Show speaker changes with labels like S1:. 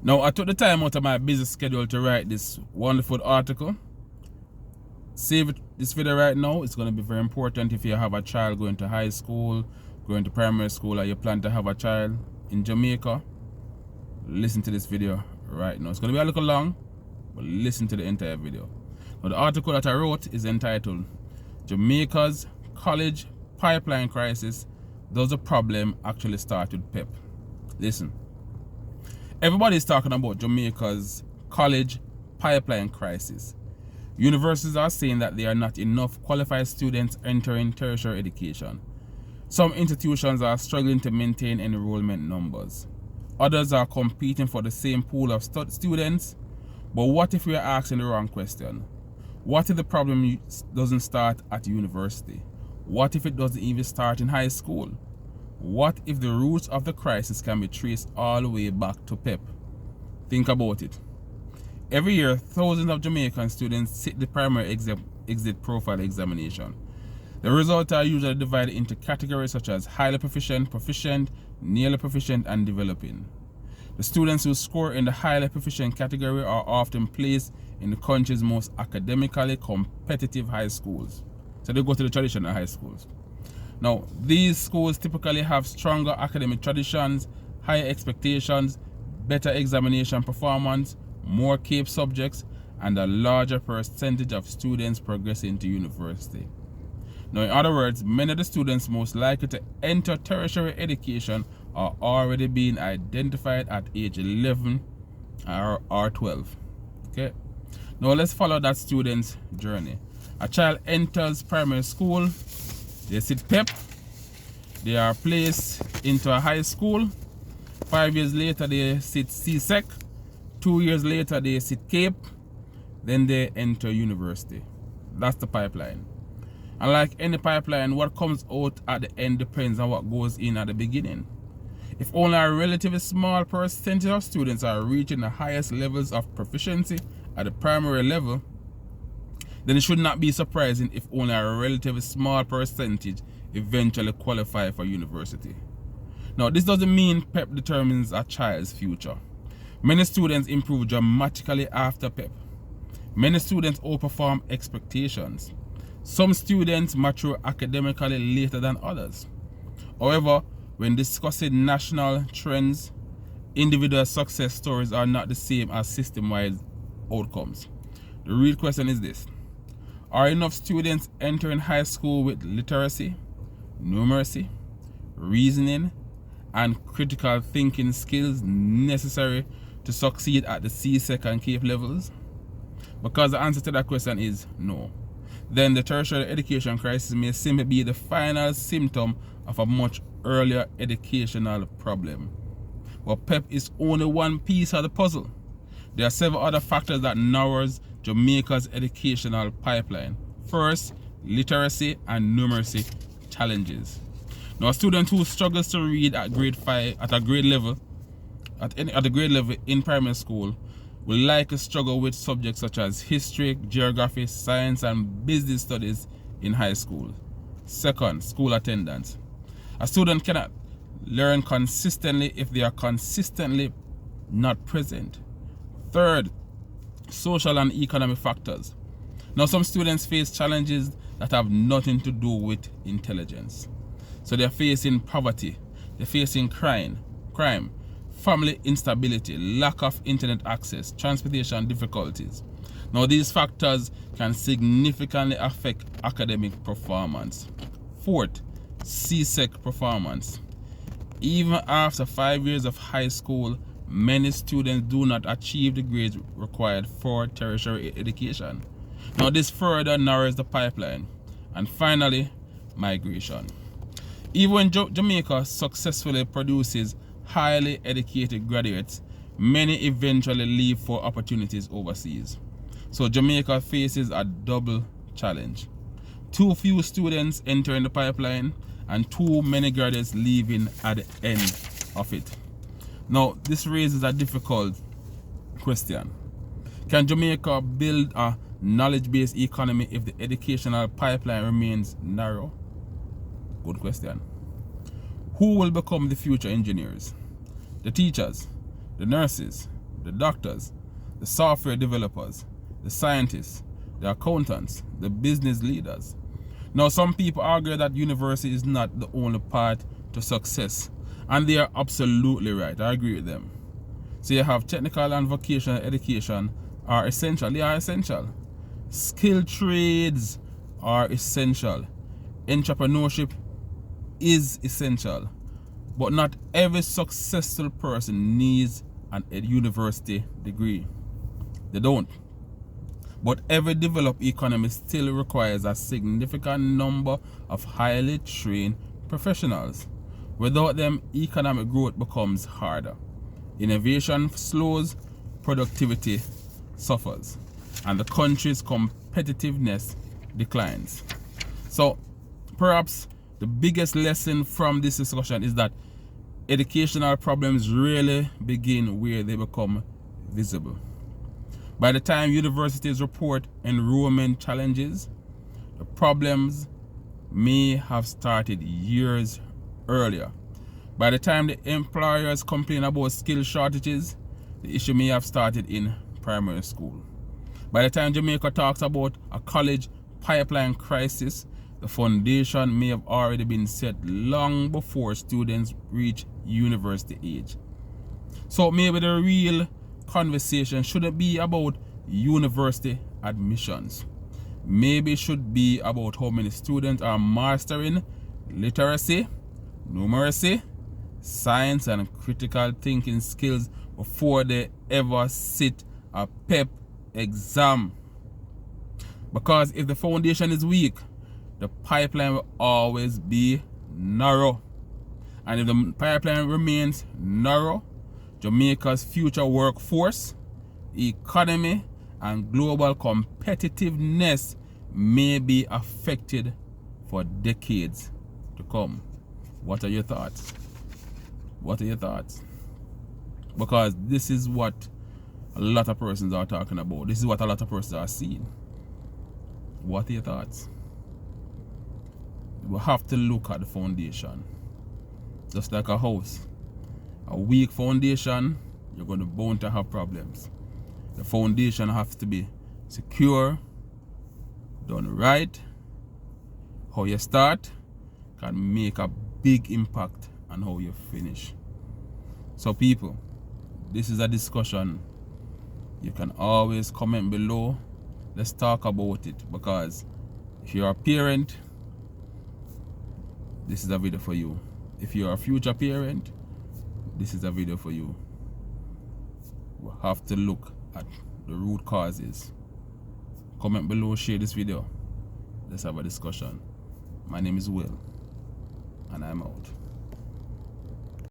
S1: Now, I took the time out of my busy schedule to write this wonderful article. Save this video right now. It's going to be very important if you have a child going to high school, going to primary school, or you plan to have a child in Jamaica. Listen to this video right now. It's going to be a little long, but listen to the entire video. Now, the article that I wrote is entitled Jamaica's College Pipeline Crisis. Does the problem actually start with PEP? Listen. Everybody's talking about Jamaica's college pipeline crisis. Universities are saying that there are not enough qualified students entering tertiary education. Some institutions are struggling to maintain enrollment numbers. Others are competing for the same pool of students. But what if we are asking the wrong question? What if the problem doesn't start at university? What if it doesn't even start in high school? What if the roots of the crisis can be traced all the way back to PEP? Think about it. Every year, thousands of Jamaican students sit the primary exit profile examination. The results are usually divided into categories such as highly proficient, proficient, nearly proficient, and developing. The students who score in the highly proficient category are often placed in the country's most academically competitive high schools. So they go to the traditional high schools. Now, these schools typically have stronger academic traditions, higher expectations, better examination performance, more CAPE subjects, and a larger percentage of students progressing to university. Now, in other words, many of the students most likely to enter tertiary education are already being identified at age 11 or 12. Okay. Now, let's follow that student's journey. A child enters primary school. They sit PEP, they are placed into a high school. 5 years later, they sit CSEC. 2 years later, they sit CAPE. Then they enter university. That's the pipeline. And like any pipeline, what comes out at the end depends on what goes in at the beginning. If only a relatively small percentage of students are reaching the highest levels of proficiency at the primary level, then it should not be surprising if only a relatively small percentage eventually qualify for university. Now, this doesn't mean PEP determines a child's future. Many students improve dramatically after PEP. Many students outperform expectations. Some students mature academically later than others. However, when discussing national trends, individual success stories are not the same as system-wide outcomes. The real question is this: are enough students entering high school with literacy, numeracy, reasoning, and critical thinking skills necessary to succeed at the CSEC and CAPE levels? Because the answer to that question is no. Then the tertiary education crisis may simply be the final symptom of a much earlier educational problem. But PEP is only one piece of the puzzle. There are several other factors that narrows Jamaica's educational pipeline. First, literacy and numeracy challenges. Now, a student who struggles to read at grade 5 at a grade level, at the grade level in primary school, will likely struggle with subjects such as history, geography, science, and business studies in high school. Second, school attendance. A student cannot learn consistently if they are consistently not present. Third, social and economic factors. Now, some students face challenges that have nothing to do with intelligence. So they're facing poverty, they're facing crime, family instability, lack of internet access, transportation difficulties. Now, these factors can significantly affect academic performance. Fourth, CSEC performance. Even after 5 years of high school, many students do not achieve the grades required for tertiary education. Now, this further narrows the pipeline. And finally, migration. Even when Jamaica successfully produces highly educated graduates, many eventually leave for opportunities overseas. So Jamaica faces a double challenge. Too few students entering the pipeline and too many graduates leaving at the end of it. Now, this raises a difficult question. Can Jamaica build a knowledge-based economy if the educational pipeline remains narrow? Good question. Who will become the future engineers? The teachers, the nurses, the doctors, the software developers, the scientists, the accountants, the business leaders. Now, some people argue that university is not the only path to success, and they are absolutely right. I agree with them. So you have technical and vocational education are essential. They are essential. Skilled trades are essential. Entrepreneurship is essential. But not every successful person needs a university degree. They don't. But every developed economy still requires a significant number of highly trained professionals. Without them, economic growth becomes harder. Innovation slows, productivity suffers, and the country's competitiveness declines. So, perhaps the biggest lesson from this discussion is that educational problems really begin where they become visible. By the time universities report enrollment challenges, the problems may have started years earlier. By the time the employers complain about skill shortages, the issue may have started in primary school. By the time Jamaica talks about a college pipeline crisis, the foundation may have already been set long before students reach university age. So maybe the real conversation shouldn't be about university admissions. Maybe it should be about how many students are mastering literacy, numeracy, science, and critical thinking skills before they ever sit a PEP exam. Because if the foundation is weak, the pipeline will always be narrow. And if the pipeline remains narrow, Jamaica's future workforce, economy, and global competitiveness may be affected for decades to come. What are your thoughts? What are your thoughts? Because this is what a lot of persons are talking about. This is what a lot of persons are seeing. What are your thoughts? We have to look at the foundation. Just like a house. A weak foundation, you're going to bound to have problems. The foundation has to be secure, done right. How you start can make a big impact on how you finish. So people, this is a discussion. You can always comment below. Let's talk about it, because if you're a parent, this is a video for you. If you're a future parent, this is a video for you. We have to look at the root causes. Comment below, share this video. Let's have a discussion. My name is Will, and I'm out.